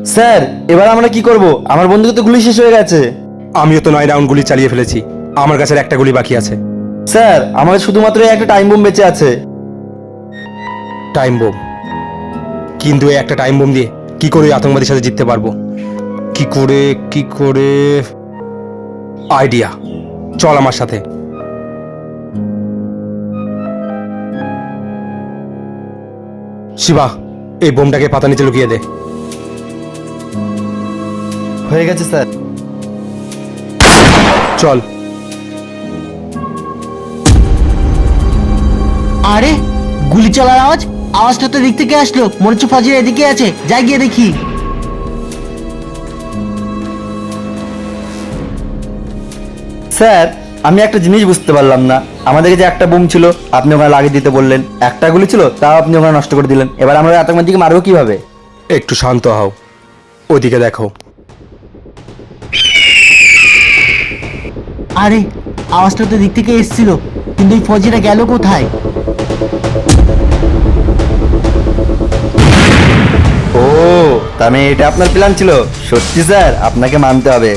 Sir এবার আমরা কি করব? আমার বন্ধুকে তো গুলি শেষ হয়ে গেছে। আমিও তো 9 রাউন্ড গুলি চালিয়ে ফেলেছি, আমার কাছে আর একটা গুলি বাকি আছে। স্যার আমাদের শুধুমাত্র এই একটা টাইম বোম বেঁচে আছে। Time bomb? কিন্তু এই একটা টাইম বোম দিয়ে কি করে ওই আতঙ্কবাদীর সাথে জিততে পারবো? কি করে আইডিয়া, চল আমার সাথে। শিবা, এই বোমটাকে পাতা নিচে লুকিয়ে দে। হয়ে গেছে স্যার। চল। আরে গুলি চলার আওয়াজটা তো দিক থেকে আসলো, মনে হচ্ছে ফাজিল এদিকে আছে, যাই গিয়ে দেখি। স্যার আমি একটা জিনিস বুঝতে পারলাম না, আমাদের যে একটা বোম ছিল আপনি ওখানে লাগিয়ে দিতে বললেন, একটা গুলি ছিল তাও আপনি ওখানে নষ্ট করে দিলেন, এবার আমরা ওই আতঙ্কবাদীকে মারবো কিভাবে? একটু শান্ত হও, ওদিকে দেখো। আরে আওয়াজটা তো দিক থেকে এসেছিল, কিন্তু এই ফজিরা গেল কোথায়? ও তার মানে এটা আপনার প্ল্যান ছিল? সত্যি স্যার আপনাকে মানতে হবে।